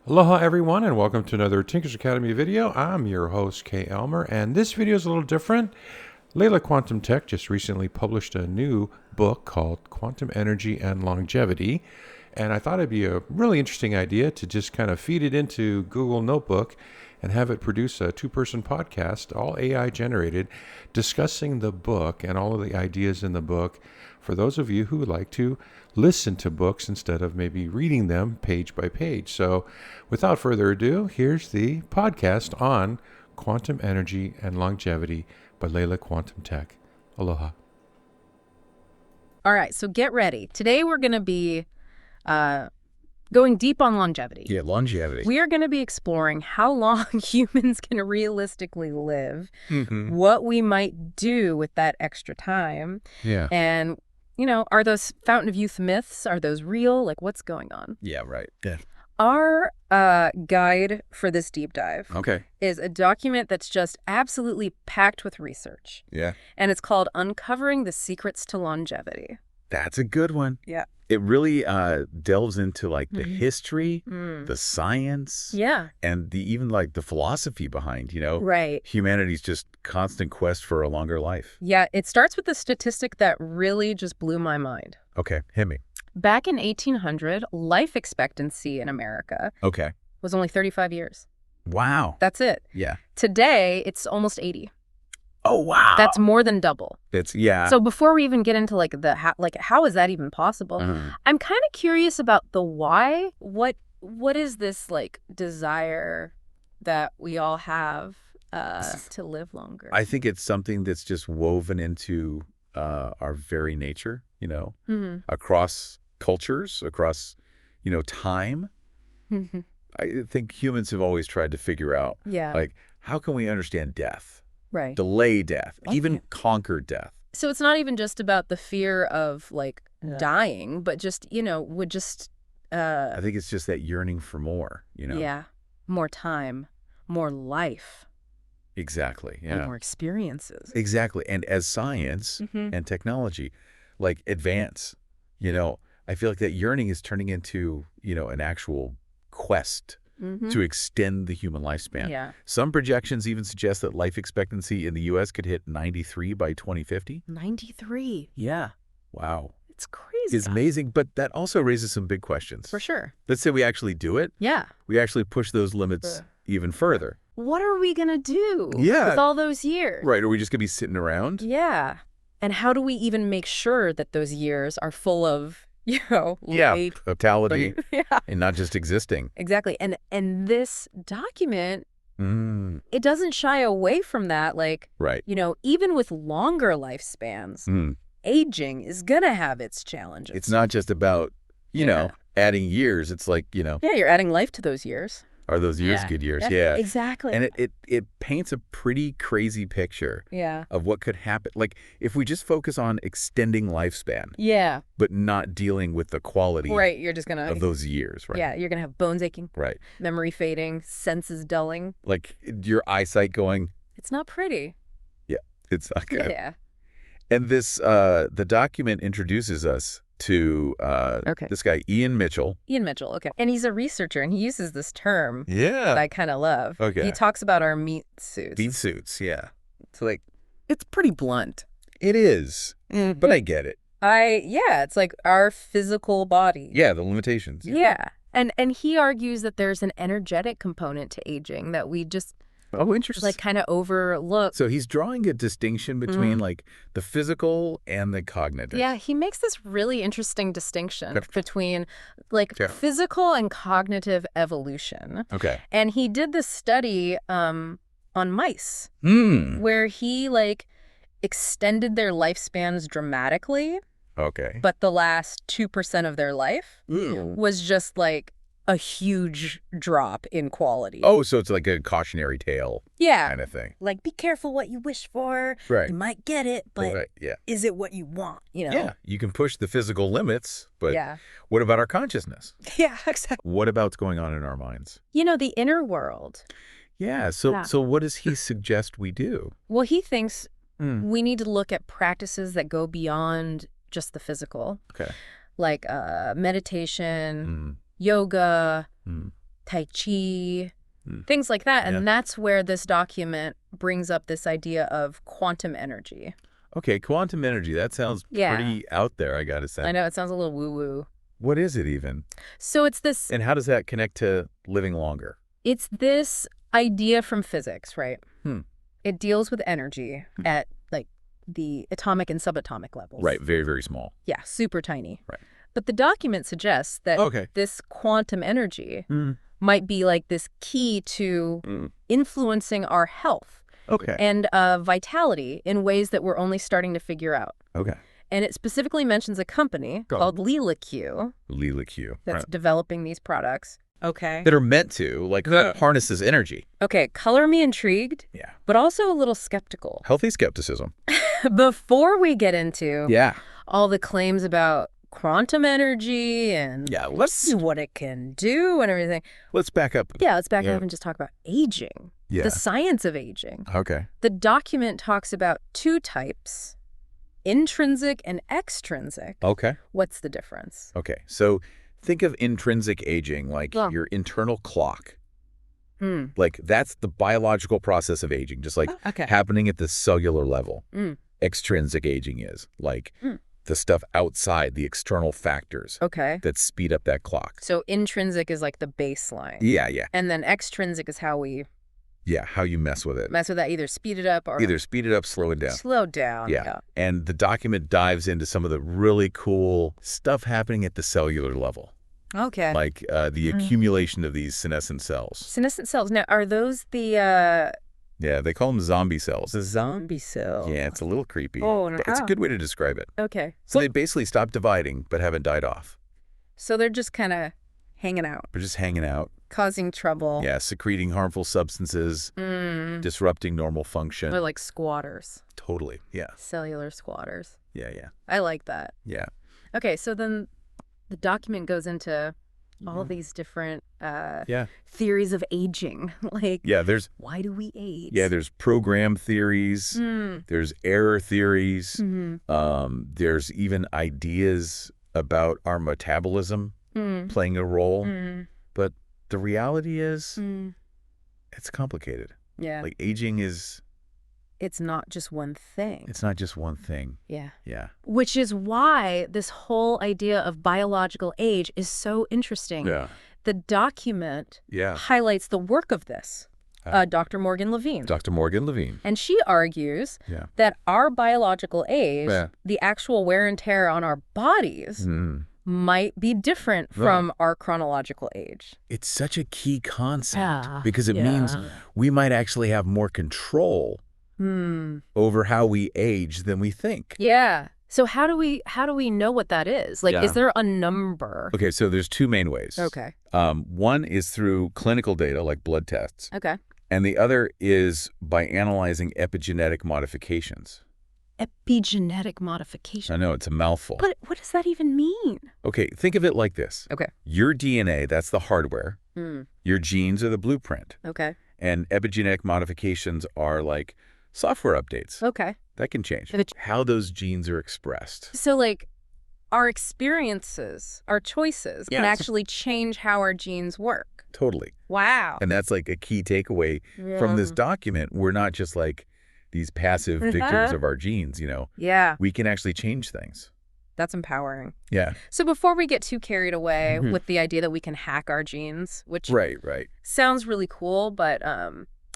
Aloha everyone and welcome to another Tinkers Academy video. I'm your host Kay Elmer and this video is a little different. Leela Quantum Tech just recently published a new book called Quantum Energy and Longevity, and I thought it'd be a really interesting idea to just kind of feed it into Google Notebook and have it produce a two-person podcast, all AI generated, discussing the book and all of the ideas in the book for those of you who would like to listen to books instead of maybe reading them page by page. So without further ado, here's the podcast on Quantum Energy and Longevity by Leela Quantum Tech. Aloha. All right, so get ready. Today we're going to be going deep on longevity. Yeah, longevity. We are going to be exploring how long humans can realistically live, what we might do with that extra time, and, you know, are those fountain of youth myths, are those real? Like, what's going on? Yeah, right. Yeah. Our guide for this deep dive is a document that's just absolutely packed with research. Yeah. And it's called Uncovering the Secrets to Longevity. That's a good one. Yeah. It really delves into like the history, the science, and even like the philosophy behind, humanity's just constant quest for a longer life. Yeah, it starts with a statistic that really just blew my mind. Okay, hit me. Back in 1800, life expectancy in America was only 35 years. Wow. That's it. Yeah. Today, it's almost 80. Oh, wow. That's more than double. Yeah. So before we even get into like how is that even possible? I'm kind of curious about the why. What is this like desire that we all have to live longer? I think it's something that's just woven into our very nature, across cultures, across, time. I think humans have always tried to figure out, like, how can we understand death? Right. Delay death, even conquer death. So it's not even just about the fear of like dying, but just, I think it's just that yearning for more, Yeah. More time, more life. Exactly. Yeah. And more experiences. Exactly. And as science and technology like advance, I feel like that yearning is turning into, an actual quest to extend the human lifespan. Yeah. Some projections even suggest that life expectancy in the U.S. could hit 93 by 2050. 93. Yeah. Wow. It's crazy. It's amazing, but that also raises some big questions. For sure. Let's say we actually do it. Yeah. We actually push those limits even further. What are we going to do with all those years? Right. Are we just going to be sitting around? Yeah. And how do we even make sure that those years are full of totality and not just existing. Exactly. And this document, it doesn't shy away from that. Like, even with longer lifespans, aging is going to have its challenges. It's not just about, adding years. It's like, Yeah, you're adding life to those years. Are those years good years? Yeah. Exactly. And it paints a pretty crazy picture of what could happen. Like, if we just focus on extending lifespan. Yeah. But not dealing with the quality you're just gonna of those years, right? Yeah, you're going to have bones aching. Right. Memory fading, senses dulling. Like, your eyesight going. It's not pretty. Yeah, it's not good. Yeah. And this, the document introduces us to this guy, Ian Mitchell. Ian Mitchell, okay. And he's a researcher, and he uses this term that I kind of love. Okay. He talks about our meat suits. Meat suits, yeah. So, like, it's pretty blunt. It is, but I get it. It's like our physical body. Yeah, the limitations. Yeah. And he argues that there's an energetic component to aging that we just... Oh, interesting. Like kind of overlook. So he's drawing a distinction between like the physical and the cognitive. Yeah, he makes this really interesting distinction between like physical and cognitive evolution. Okay. And he did this study on mice where he like extended their lifespans dramatically. Okay. But the last 2% of their life was just like a huge drop in quality. Oh, so it's like a cautionary tale kind of thing. Like, be careful what you wish for. Right. You might get it, but is it what you want? Yeah, you can push the physical limits, but what about our consciousness? Yeah, exactly. What about what's going on in our minds? The inner world. Yeah, so what does he suggest we do? Well, he thinks we need to look at practices that go beyond just the physical. Okay. Like meditation, yoga, Tai Chi, things like that. And that's where this document brings up this idea of quantum energy. Okay, quantum energy. That sounds pretty out there, I gotta say. I know, it sounds a little woo-woo. What is it even? So it's this... And how does that connect to living longer? It's this idea from physics, right? It deals with energy at, like, the atomic and subatomic levels. Right, very, very small. Yeah, super tiny. Right. But the document suggests that this quantum energy might be like this key to influencing our health and vitality in ways that we're only starting to figure out. Okay. And it specifically mentions a company called Leela Q. Leela Q. That's developing these products. Okay. That are meant to, like, harness this energy. Okay, color me intrigued, but also a little skeptical. Healthy skepticism. Before we get into all the claims about quantum energy and let's see what it can do and everything. Let's back up. Yeah, let's back up and just talk about aging. The science of aging. Okay. The document talks about two types, intrinsic and extrinsic. Okay. What's the difference? Okay, so think of intrinsic aging like your internal clock. Like, that's the biological process of aging, just like happening at the cellular level. Extrinsic aging is like the stuff outside, the external factors that speed up that clock. So intrinsic is like the baseline. Yeah, yeah. And then extrinsic is how we... Yeah, how you mess with it. Mess with that, either speed it up or... Either speed it up, slow it down. Slow down, yeah. And the document dives into some of the really cool stuff happening at the cellular level. Okay. Like the accumulation of these senescent cells. Senescent cells. Now, are those the... Yeah, they call them zombie cells. The zombie cell. Yeah, it's a little creepy. Oh, no. It's a good way to describe it. Okay. So they basically stopped dividing, but haven't died off. So they're just kind of hanging out. They're just hanging out. Causing trouble. Yeah, secreting harmful substances, disrupting normal function. They're like squatters. Totally, yeah. Cellular squatters. Yeah, yeah. I like that. Yeah. Okay, so then the document goes into all these different theories of aging. Like, there's... Why do we age? Yeah, there's program theories. There's error theories. There's even ideas about our metabolism playing a role. But the reality is, it's complicated. Yeah. Like, aging is... It's not just one thing. It's not just one thing. Yeah. Yeah. Which is why this whole idea of biological age is so interesting. Yeah. The document highlights the work of this. Dr. Morgan Levine. Dr. Morgan Levine. And she argues that our biological age, the actual wear and tear on our bodies, might be different from our chronological age. It's such a key concept because it means we might actually have more control over how we age than we think. Yeah. So how do we know what that is? Like, is there a number? Okay, so there's two main ways. Okay. One is through clinical data, like blood tests. Okay. And the other is by analyzing epigenetic modifications. Epigenetic modification. I know, it's a mouthful. But what does that even mean? Okay, think of it like this. Okay. Your DNA, that's the hardware. Your genes are the blueprint. Okay. And epigenetic modifications are like software updates. Okay. That can change how those genes are expressed. So, like, our experiences, our choices can actually change how our genes work. Totally. Wow. And that's like a key takeaway from this document. We're not just like these passive victims of our genes, you know. Yeah. We can actually change things. That's empowering. Yeah. So before we get too carried away with the idea that we can hack our genes, which sounds really cool, but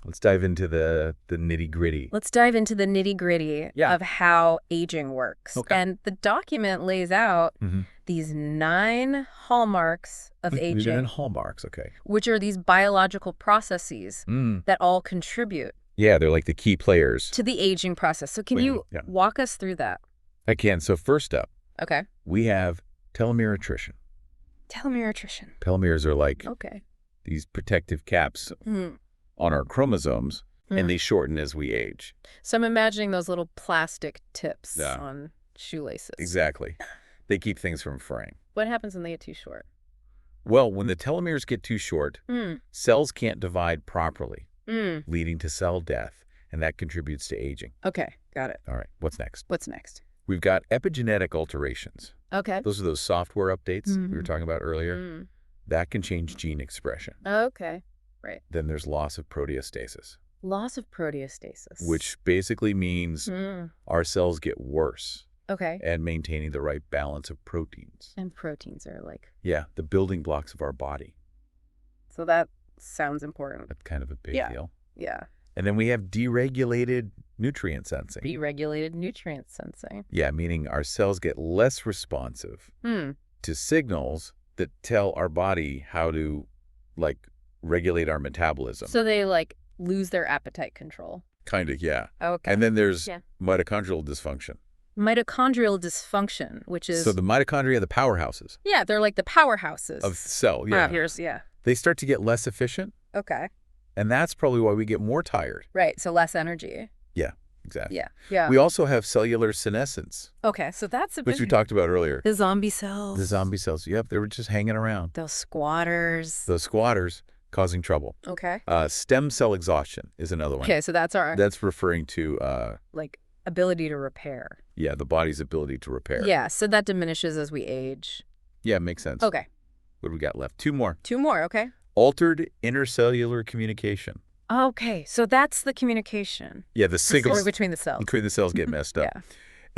let's dive into the nitty-gritty. Let's dive into the nitty-gritty of how aging works. Okay. And the document lays out these 9 hallmarks of aging. 9 hallmarks, okay. Which are these biological processes that all contribute. Yeah, they're like the key players. To the aging process. So can you walk us through that? I can. So first up, we have telomere attrition. Telomere attrition. Telomeres are like these protective caps on our chromosomes, and they shorten as we age. So I'm imagining those little plastic tips on shoelaces. Exactly. They keep things from fraying. What happens when they get too short? Well, when the telomeres get too short, cells can't divide properly, leading to cell death, and that contributes to aging. Okay, got it. All right, what's next? What's next? We've got epigenetic alterations. Okay. Those are those software updates we were talking about earlier. That can change gene expression. Okay. Right. Then there's loss of proteostasis. Loss of proteostasis. Which basically means our cells get worse. Okay. At maintaining the right balance of proteins. And proteins are like... Yeah, the building blocks of our body. So that sounds important. That's kind of a big deal. Yeah. And then we have deregulated nutrient sensing. Deregulated nutrient sensing. Yeah, meaning our cells get less responsive to signals that tell our body how to, like, regulate our metabolism. So they, like, lose their appetite control. Kind of, yeah. Okay. And then there's mitochondrial dysfunction. Mitochondrial dysfunction, which is... So the mitochondria are the powerhouses. Yeah, they're like the powerhouses. Of the cell, yeah. Here's, yeah. They start to get less efficient. Okay. And that's probably why we get more tired. Right, so less energy. Yeah, exactly. Yeah. We also have cellular senescence. Okay, so that's a bit... Which we talked about earlier. The zombie cells. The zombie cells. Yep, they were just hanging around. Those squatters. Those squatters causing trouble. Okay. Stem cell exhaustion is another one. Okay, so that's our... That's referring to... like, ability to repair. Yeah, the body's ability to repair. Yeah, so that diminishes as we age. Yeah, makes sense. Okay. What do we got left? Two more. Two more, okay. Altered intercellular communication. Okay, so that's the communication. Yeah, the signals between the cells. Between the cells get messed up. Yeah.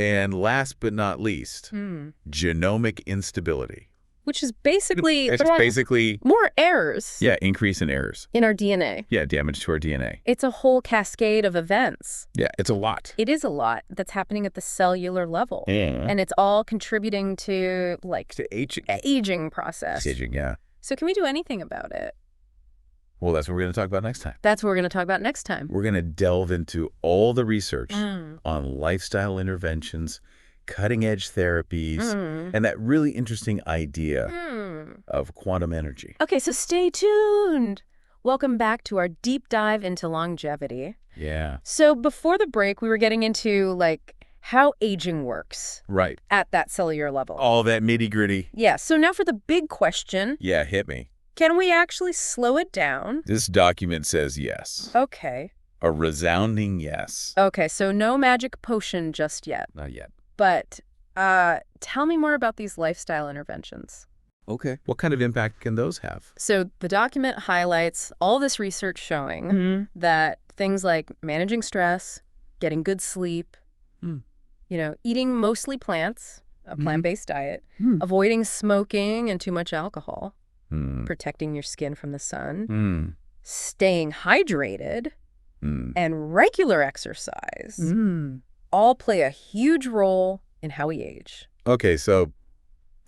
And last but not least, genomic instability. Which is basically... It's basically... more errors. Yeah, increase in errors. In our DNA. Yeah, damage to our DNA. It's a whole cascade of events. Yeah, it's a lot. It is a lot that's happening at the cellular level. Yeah. And it's all contributing to, like... To aging process. Aging, yeah. So can we do anything about it? Well, that's what we're going to talk about next time. That's what we're going to talk about next time. We're going to delve into all the research on lifestyle interventions, cutting-edge therapies, and that really interesting idea of quantum energy. Okay, so stay tuned. Welcome back to our deep dive into longevity. Yeah. So before the break, we were getting into, like, how aging works. Right. At that cellular level. All that nitty-gritty. Yeah, so now for the big question. Yeah, hit me. Can we actually slow it down? This document says yes. Okay. A resounding yes. Okay, so no magic potion just yet. Not yet. But tell me more about these lifestyle interventions. Okay. What kind of impact can those have? So the document highlights all this research showing that things like managing stress, getting good sleep, eating mostly plants, a plant-based diet, avoiding smoking and too much alcohol, protecting your skin from the sun, staying hydrated, and regular exercise all play a huge role in how we age. Okay, so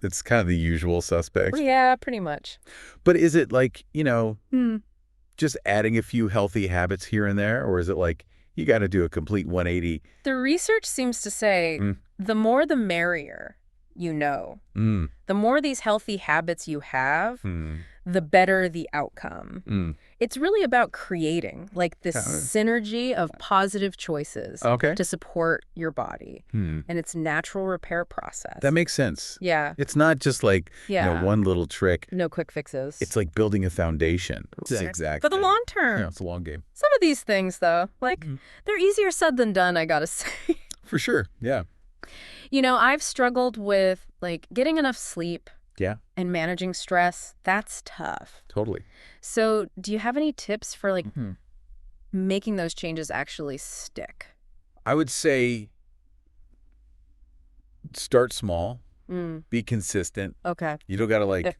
it's kind of the usual suspects. Yeah, pretty much. But is it like, just adding a few healthy habits here and there? Or is it like you got to do a complete 180? The research seems to say the more the merrier, the more these healthy habits you have, the better the outcome. It's really about creating like this synergy of positive choices to support your body and its natural repair process. That makes sense. Yeah. It's not just like one little trick. No quick fixes. It's like building a foundation. Exactly. For the long term. Yeah, it's a long game. Some of these things, though, like they're easier said than done, I gotta say. For sure. Yeah. I've struggled with like getting enough sleep. Yeah. And managing stress. That's tough. Totally. So do you have any tips for like making those changes actually stick? I would say start small. Be consistent. Okay. You don't got to like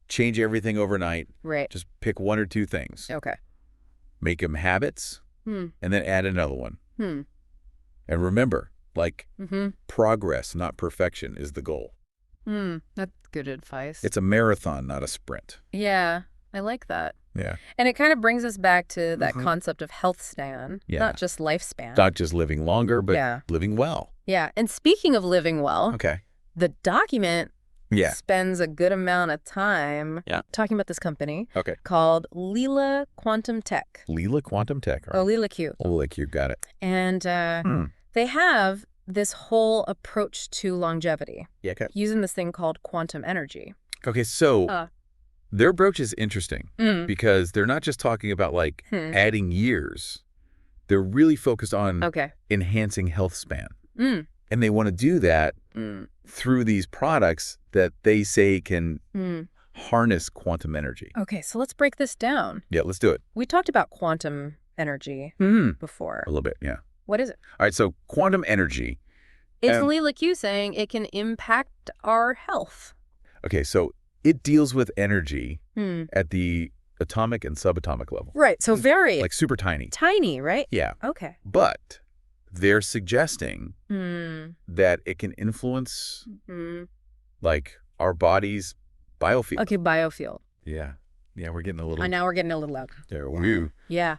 change everything overnight. Right. Just pick one or two things. Okay. Make them habits and then add another one. And remember, like progress, not perfection, is the goal. That's good advice. It's a marathon, not a sprint. Yeah, I like that. Yeah. And it kind of brings us back to that concept of health span, not just lifespan. Not just living longer, but living well. Yeah. And speaking of living well, the document spends a good amount of time talking about this company called Leela Quantum Tech. Leela Quantum Tech. Right. Oh, Leela Q. Oh, Leela Q, got it. And they have this whole approach to longevity using this thing called quantum energy. Okay, so their approach is interesting because they're not just talking about like adding years. They're really focused on enhancing health span. And they want to do that through these products that they say can harness quantum energy. Okay, so let's break this down. Yeah, let's do it. We talked about quantum energy before. A little bit, yeah. What is it? All right, so quantum energy. It's Leela Q saying it can impact our health. Okay, so it deals with energy at the atomic and subatomic level. Right, so very... Like super tiny. Tiny, right? Yeah. Okay. But they're suggesting that it can influence, like, our body's biofield. Okay, biofield. Yeah. Yeah, we're getting a little... Now we're getting a little loud. There, woo. Yeah.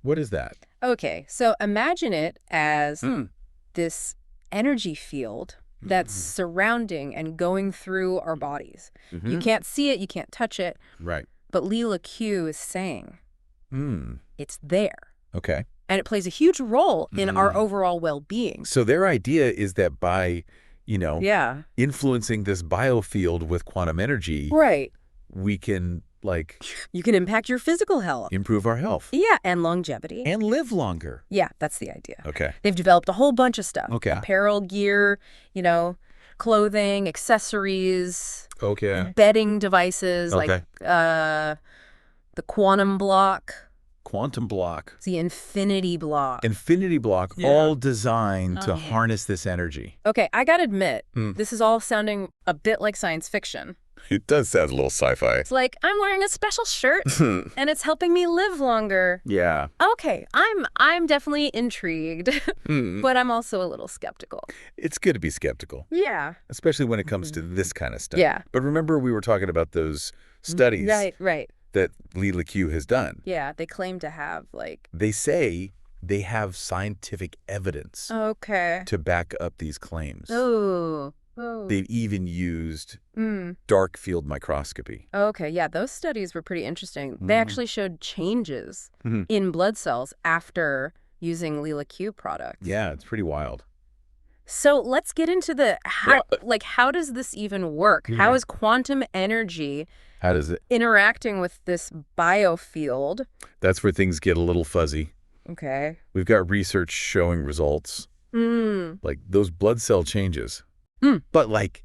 What is that? Okay, so imagine it as this energy field that's surrounding and going through our bodies. You can't see it, you can't touch it. Right. But Leela Q is saying it's there. Okay. And it plays a huge role in our overall well-being. So their idea is that by, influencing this biofield with quantum energy, we can, like... You can impact your physical health. Improve our health. Yeah, and longevity. And live longer. Yeah, that's the idea. Okay. They've developed a whole bunch of stuff. Okay. Apparel, gear, clothing, accessories. Okay. Bedding devices, like the quantum block. Quantum block. The infinity block. Infinity block, all designed to harness this energy. Okay, I gotta admit, this is all sounding a bit like science fiction. It does sound a little sci-fi. It's like, I'm wearing a special shirt, and it's helping me live longer. Yeah. Okay, I'm definitely intrigued, but I'm also a little skeptical. It's good to be skeptical. Yeah. Especially when it comes to this kind of stuff. Yeah. But remember, we were talking about those studies right. that Leela Q has done. Yeah, they claim to have, like... They say they have scientific evidence to back up these claims. Oh. They've even used dark field microscopy. Okay, yeah, those studies were pretty interesting. They actually showed changes in blood cells after using Leela Q products. Yeah, it's pretty wild. So let's get into the how does this even work? How is quantum energy interacting with this biofield? That's where things get a little fuzzy. Okay. We've got research showing results. Like those blood cell changes. But like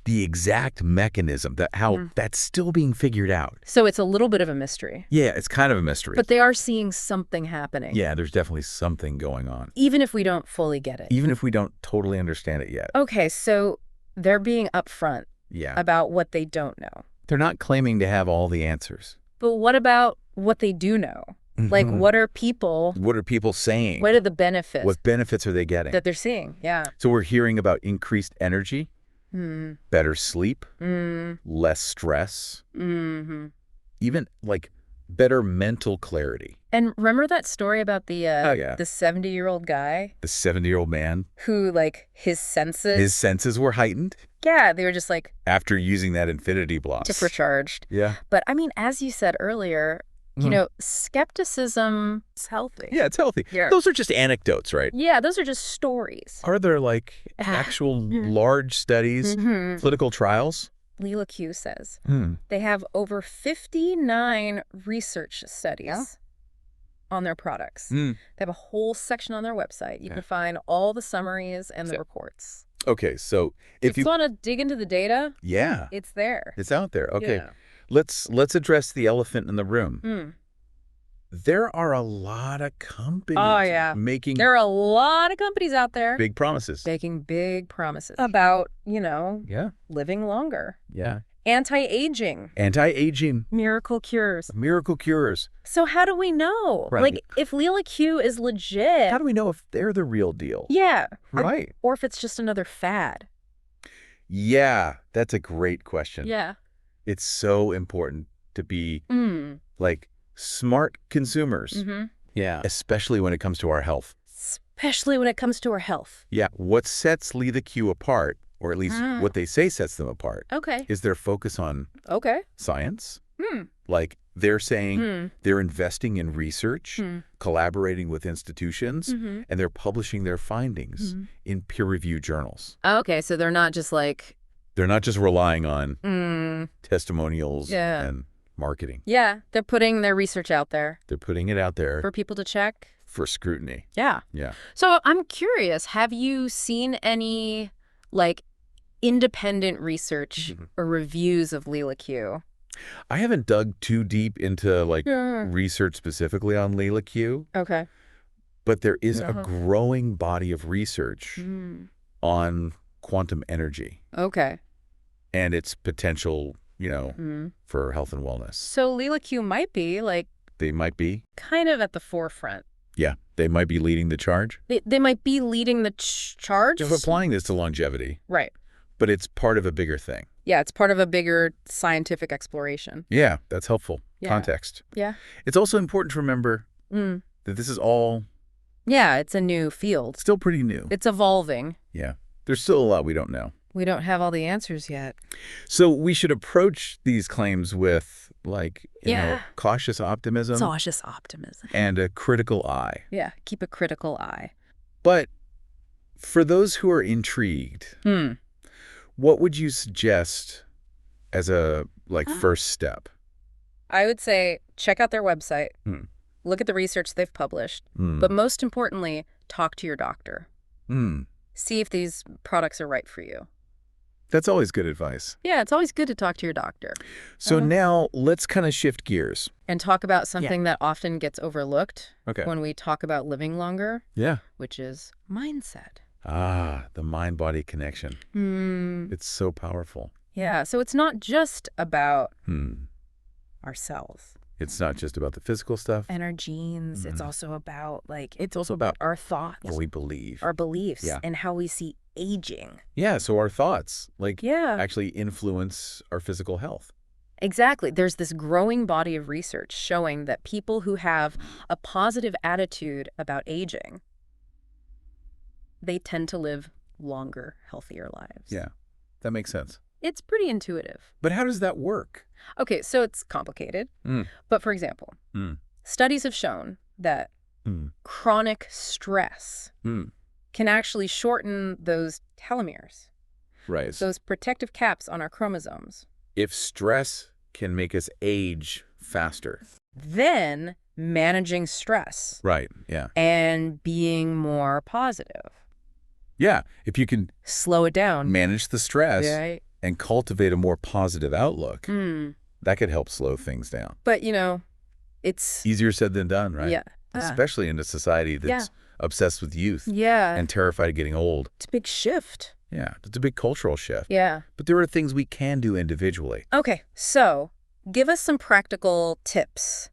the exact mechanism, how that's still being figured out. So it's a little bit of a mystery. Yeah, it's kind of a mystery. But they are seeing something happening. Yeah, there's definitely something going on. Even if we don't fully get it. Even if we don't totally understand it yet. Okay, so they're being upfront about what they don't know. They're not claiming to have all the answers. But what about what they do know? Like, what are people saying? What are the benefits? What benefits are they getting? That they're seeing, yeah. So we're hearing about increased energy, better sleep, less stress, even like better mental clarity. And remember that story about the 70-year-old guy? The 70-year-old man. Who, like, his senses were heightened? Yeah, they were just like... After using that infinity block. Supercharged. Yeah. But, I mean, as you said earlier... skepticism is healthy. Yeah, it's healthy. Yeah. Those are just anecdotes, right? Yeah, those are just stories. Are there, like, actual large studies, clinical trials? Leela Q says they have over 59 research studies on their products. They have a whole section on their website. You can find all the summaries and the reports. Okay, so if you want to dig into the data, it's there. It's out there. Okay. Yeah. Let's address the elephant in the room. There are a lot of companies making... There are a lot of companies out there. Big promises. Making big promises about, living longer. Yeah. Anti-aging. Anti-aging. Miracle cures. Miracle cures. So how do we know? Right. Like, if Leela Q is legit... How do we know if they're the real deal? Yeah. Right. Or if it's just another fad. Yeah, that's a great question. Yeah. It's so important to be, like, smart consumers. Yeah. Especially when it comes to our health. Especially when it comes to our health. Yeah. What sets Leela Q apart, or at least what they say sets them apart, is their focus on science. Like, they're saying they're investing in research, collaborating with institutions, and they're publishing their findings in peer-reviewed journals. Okay, so they're not just like... They're not just relying on testimonials and marketing. Yeah, they're putting their research out there. They're putting it out there. For people to check. For scrutiny. Yeah. Yeah. So I'm curious, have you seen any, like, independent research or reviews of Leela Q? I haven't dug too deep into Yeah. research specifically on Leela Q, Okay. but there is a growing body of research on quantum energy Okay. and its potential, for health and wellness. So Leela Q might be They might be. kind of at the forefront. Yeah, they might be leading the charge. They might be leading the charge. If applying this to longevity. Right. But it's part of a bigger thing. Yeah, it's part of a bigger scientific exploration. Yeah, that's helpful. Yeah. Context. Yeah. It's also important to remember that this is all Yeah, it's a new field. still pretty new. It's evolving. Yeah. There's still a lot we don't know. We don't have all the answers yet. So we should approach these claims with, cautious optimism Cautious optimism. and a critical eye. Yeah, keep a critical eye. But for those who are intrigued, what would you suggest as a first step? I would say check out their website. Look at the research they've published. But most importantly, talk to your doctor. See if these products are right for you. That's always good advice. Yeah, it's always good to talk to your doctor. So now let's kind of shift gears. And talk about something that often gets overlooked Okay. when we talk about living longer, Yeah. which is mindset. Ah, the mind-body connection. It's so powerful. Yeah, so it's not just about ourselves It's not just about the physical stuff. and our genes. It's also about it's also about our thoughts, What we believe. our beliefs, Yeah. and how we see aging. Yeah, so our thoughts, Yeah. actually influence our physical health. Exactly. There's this growing body of research showing that people who have a positive attitude about aging, they tend to live longer, healthier lives. Yeah, that makes sense. It's pretty intuitive. But how does that work? Okay, so it's complicated. But for example, studies have shown that chronic stress can actually shorten those telomeres, Right. those protective caps on our chromosomes. If stress can make us age faster. Then managing stress Right, yeah. and being more positive. Yeah, if you can Slow it down. manage the stress Right. and cultivate a more positive outlook, that could help slow things down. But, it's... Easier said than done, right? Yeah. Especially in a society that's obsessed with youth Yeah. and terrified of getting old. It's a big shift. Yeah, it's a big cultural shift. Yeah. But there are things we can do individually. Okay, so give us some practical tips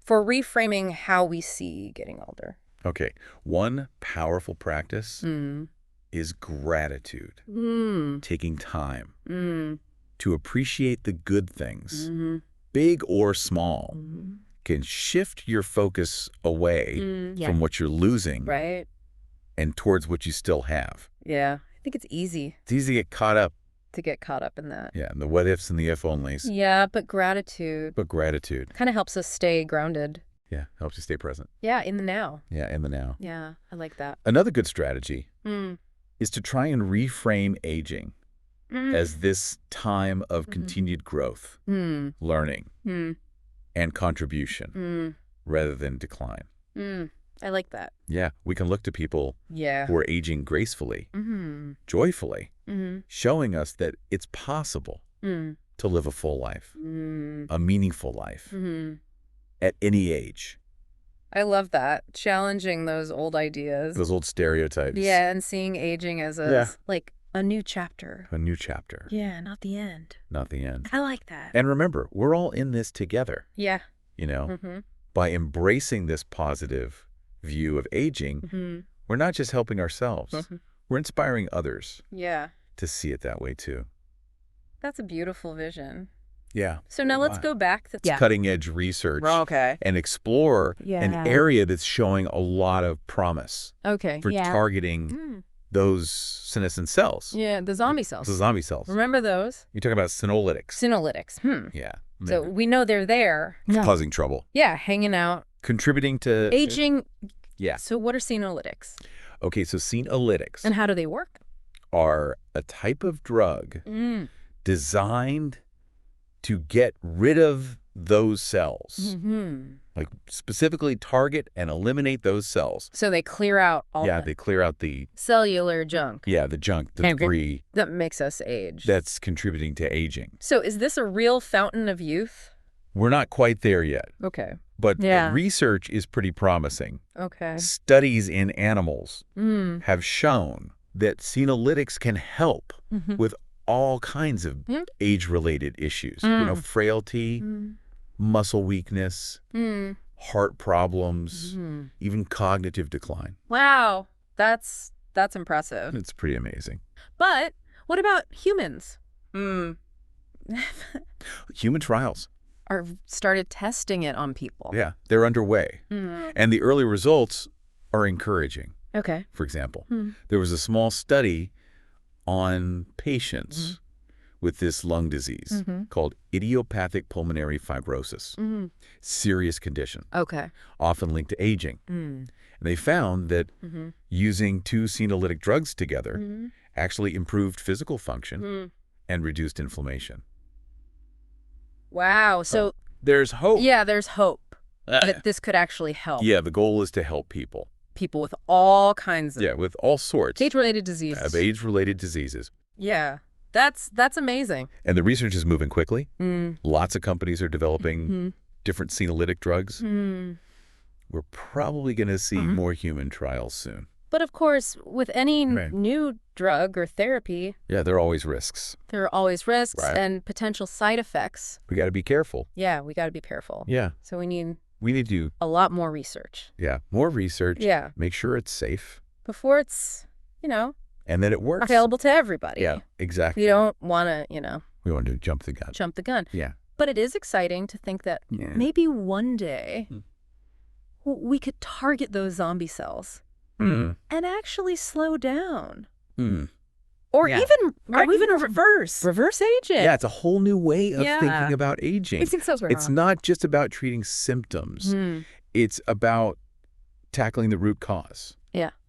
for reframing how we see getting older. Okay, one powerful practice is gratitude. Taking time to appreciate the good things, big or small, can shift your focus away from what you're losing Right? and towards what you still have. Yeah. I think it's easy It's easy to get caught up, to get caught up in that. and the what ifs and the if onlys. Yeah, but gratitude But gratitude, kind of helps us stay grounded. helps you stay present. Yeah, in the now. Yeah, in the now. Yeah, I like that. Another good strategy is to try and reframe aging as this time of continued growth, learning, and contribution rather than decline. I like that. Yeah, we can look to people Yeah. who are aging gracefully, joyfully, showing us that it's possible to live a full life, a meaningful life at any age. I love that. Challenging those old ideas. Those old stereotypes. Yeah, and seeing aging as a new chapter. A new chapter, Yeah, not the end. not the end. I like that. And remember, we're all in this together, Yeah. By embracing this positive view of aging, we're not just helping ourselves, we're inspiring others Yeah. to see it that way too. That's a beautiful vision. Yeah. So now let's go back to Cutting edge research Okay. and explore an Yeah. area that's showing a lot of promise Okay. for targeting those senescent cells, Yeah, the zombie cells. the zombie cells. Remember those? You're talking about senolytics. Senolytics. Yeah. So we know they're there. Causing trouble. Yeah, hanging out. Contributing to Aging. Yeah. So what are senolytics? Okay, so senolytics And how do they work? are a type of drug designed to get rid of those cells. Like specifically target and eliminate those cells. So they clear out all they clear out the cellular junk. Yeah, the junk, the debris. That makes us age. That's contributing to aging. So is this a real fountain of youth? We're not quite there yet. Okay. But the research is pretty promising. Okay. Studies in animals have shown that senolytics can help with all kinds of age-related issues. You know, frailty, muscle weakness, heart problems, even cognitive decline. Wow. That's impressive. It's pretty amazing. But what about humans? Human trials. Are started testing it on people. Yeah, they're underway. And the early results are encouraging. Okay. For example, there was a small study on patients with this lung disease called idiopathic pulmonary fibrosis. Serious condition. Okay. Often linked to aging. And they found that using 2 senolytic drugs together actually improved physical function and reduced inflammation. Wow. So there's hope. Yeah, there's hope that this could actually help. Yeah, the goal is to help people. People with all kinds of with all sorts age-related diseases. Of age-related diseases. Yeah. That's amazing. And the research is moving quickly. Lots of companies are developing different senolytic drugs. We're probably going to see more human trials soon. But of course, with any new drug or therapy, there are always risks. There are always risks and potential side effects. We got to be careful. Yeah, we got to be careful. Yeah. So we need to a lot more research. Yeah, more research. Yeah. Make sure it's safe. Before it's, and that it works. Available to everybody. Yeah, exactly. We don't want to, We want to jump the gun. Jump the gun. Yeah. But it is exciting to think that maybe one day we could target those zombie cells. And actually slow down. Or even reverse aging. Yeah, it's a whole new way of thinking about aging. I think so. It's not just about treating symptoms. It's about tackling the root cause.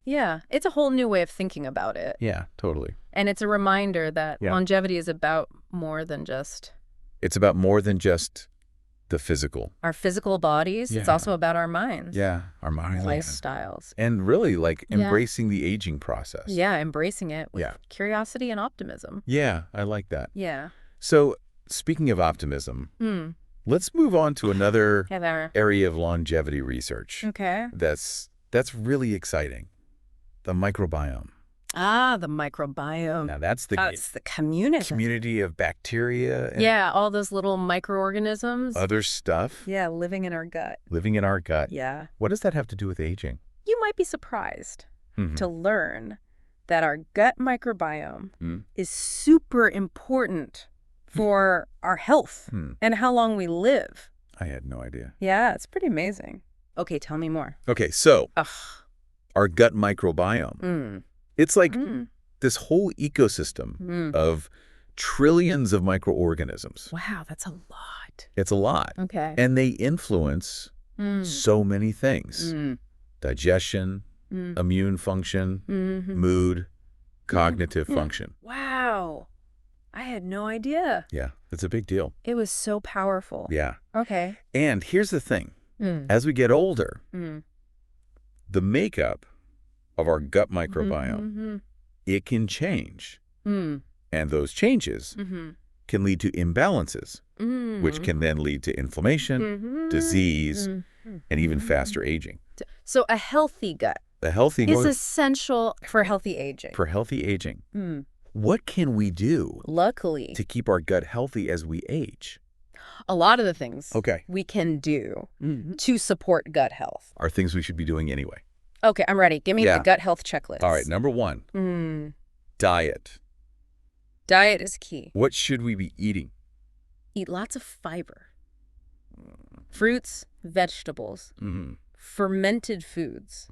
Yeah. It's a whole new way of thinking about it. Yeah, totally. And it's a reminder that longevity is about more than just... It's about more than just the physical. Our physical bodies. It's also about our minds. Yeah, our minds. Lifestyles. And really, embracing the aging process. Yeah, embracing it with curiosity and optimism. Yeah, I like that. Yeah. So, speaking of optimism, let's move on to another area of longevity research. Okay. That's really exciting. The microbiome. Ah, the microbiome. Now that's the community of bacteria. And all those little microorganisms. Other stuff. Yeah, living in our gut. Yeah. What does that have to do with aging? You might be surprised to learn that our gut microbiome is super important for our health and how long we live. I had no idea. Yeah, it's pretty amazing. Okay, tell me more. Okay, so our gut microbiome. It's like this whole ecosystem of trillions of microorganisms. Wow, that's a lot. It's a lot. Okay. And they influence so many things. Digestion, immune function, mood, cognitive function. Wow. I had no idea. Yeah, it's a big deal. It was so powerful. Yeah. Okay. And here's the thing. As we get older, the makeup of our gut microbiome, it can change. And those changes can lead to imbalances, which can then lead to inflammation, disease, and even faster aging. So a healthy gut is essential for healthy aging. What can we do luckily to keep our gut healthy as we age? A lot of the things we can do to support gut health are things we should be doing anyway. Okay, I'm ready. Give me the gut health checklist. All right, number 1, diet. Diet is key. What should we be eating? Eat lots of fiber. Fruits, vegetables, fermented foods.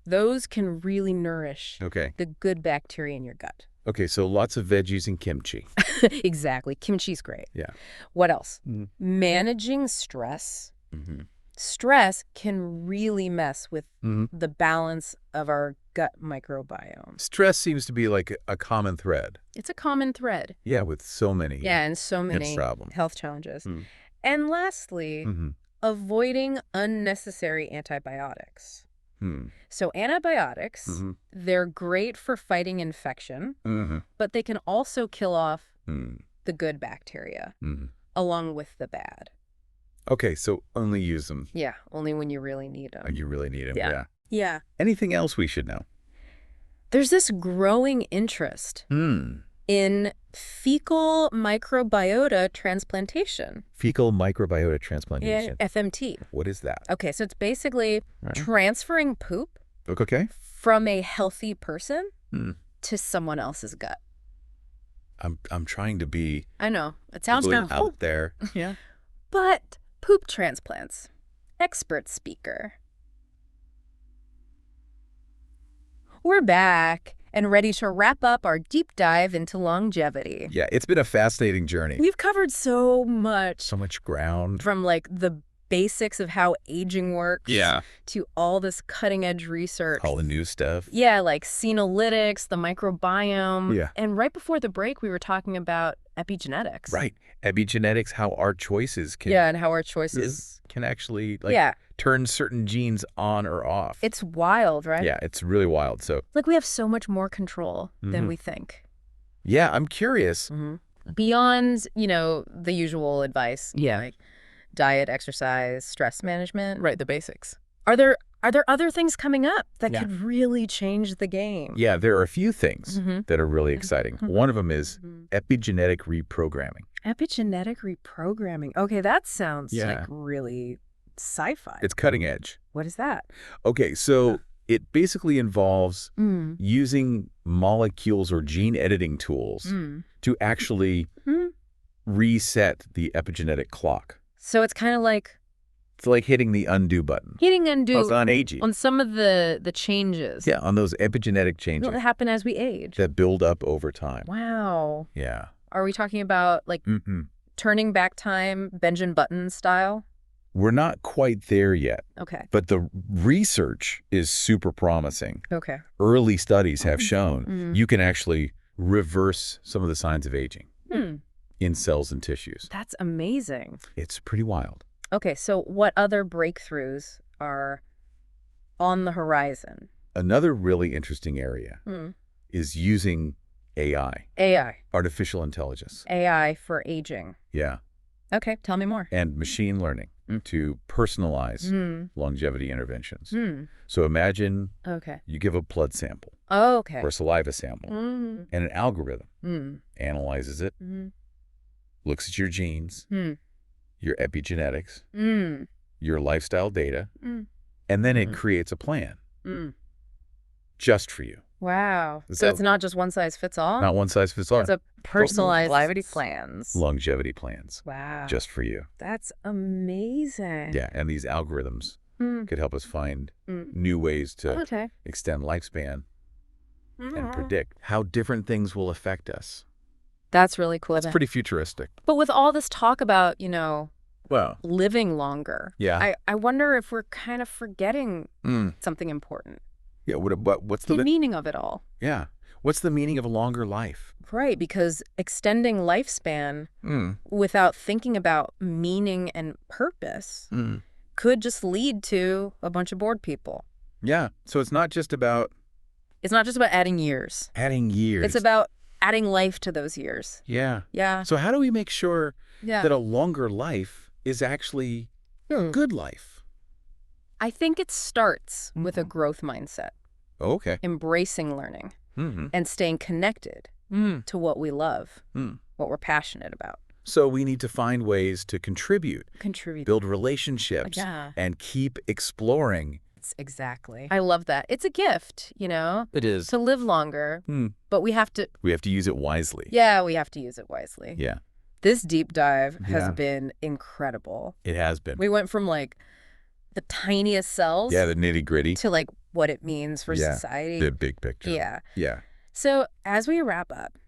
Those can really nourish the good bacteria in your gut. Okay, so lots of veggies and kimchi. Exactly. Kimchi's great. Yeah. What else? Managing stress. Stress can really mess with the balance of our gut microbiome. Stress seems to be like a common thread. It's a common thread. Yeah, with so many and so many problems. Health challenges. And lastly, avoiding unnecessary antibiotics. So antibiotics, they're great for fighting infection, but they can also kill off the good bacteria along with the bad. Okay, so only use them. Yeah, only when you really need them. You really need them, Yeah. Yeah. Anything else we should know? There's this growing interest in fecal microbiota transplantation. Fecal microbiota transplantation. Yeah, FMT. What is that? Okay, so it's basically transferring poop from a healthy person to someone else's gut. I'm trying to be I know. It sounds really kind of out there. Yeah. But poop transplants. Expert speaker. We're back and ready to wrap up our deep dive into longevity. Yeah, it's been a fascinating journey. We've covered so much. So much ground. From like the basics of how aging works to all this cutting edge research. All the new stuff. Yeah, like senolytics, the microbiome. Yeah. And right before the break, we were talking about epigenetics. Right. Epigenetics, how our choices can... Yeah, and how our choices... can actually like turn certain genes on or off. It's wild, right? Yeah, it's really wild. So like we have so much more control than we think. Yeah, I'm curious. Beyond, you know, the usual advice. Yeah. Like diet, exercise, stress management. Right, the basics. Are there other things coming up that could really change the game? Yeah, there are a few things that are really exciting. One of them is epigenetic reprogramming. Epigenetic reprogramming. Okay, that sounds like really sci-fi. It's cutting edge. What is that? Okay, so it basically involves using molecules or gene editing tools to actually reset the epigenetic clock. So it's kind of like... It's like hitting the undo button. Hitting undo on aging. On some of the changes. Yeah, on those epigenetic changes. That happen as we age. That build up over time. Wow. Yeah. Are we talking about like turning back time, Benjamin Button style? We're not quite there yet. Okay. But the research is super promising. Okay. Early studies have shown you can actually reverse some of the signs of aging in cells and tissues. That's amazing. It's pretty wild. Okay, so what other breakthroughs are on the horizon? Another really interesting area is using AI. AI. Artificial intelligence. AI for aging. Yeah. Okay, tell me more. And machine learning to personalize longevity interventions. So imagine you give a blood sample or a saliva sample, and an algorithm analyzes it, looks at your genes, your epigenetics, your lifestyle data, and then it creates a plan just for you. Wow. So it's not just one size fits all? Not one size fits all. It's a personalized longevity plans. Wow. Just for you. That's amazing. Yeah, and these algorithms could help us find new ways to extend lifespan and predict how different things will affect us. That's really cool. It's pretty futuristic. But with all this talk about, you know, living longer, I wonder if we're kind of forgetting something important. Yeah, what's the meaning of it all? Yeah. What's the meaning of a longer life? Right, because extending lifespan without thinking about meaning and purpose could just lead to a bunch of bored people. Yeah, so it's not just about... It's not just about adding years. Adding years. It's about adding life to those years. Yeah. Yeah. So how do we make sure that a longer life is actually a good life? I think it starts with a growth mindset. Oh, okay. Embracing learning and staying connected to what we love, what we're passionate about. So we need to find ways to contribute, build relationships, and keep exploring. Exactly. I love that. It's a gift, you know? It is. To live longer, but we have to... We have to use it wisely. Yeah, we have to use it wisely. Yeah. This deep dive has been incredible. It has been. We went from like the tiniest cells. Yeah, the nitty gritty. To like what it means for society. The big picture. Yeah. Yeah. So as we wrap up,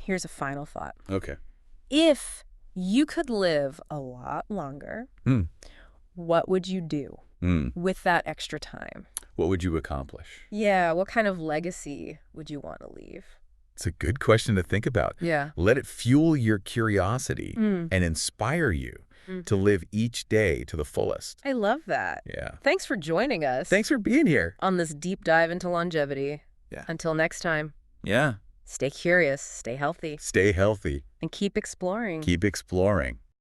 here's a final thought. Okay. If you could live a lot longer, what would you do with that extra time? What would you accomplish? Yeah, what kind of legacy would you want to leave? It's a good question to think about. Yeah. Let it fuel your curiosity and inspire you to live each day to the fullest. I love that. Yeah. Thanks for joining us. Thanks for being here. On this deep dive into longevity. Yeah. Until next time. Yeah. Stay curious, stay healthy. Stay healthy. And keep exploring. Keep exploring.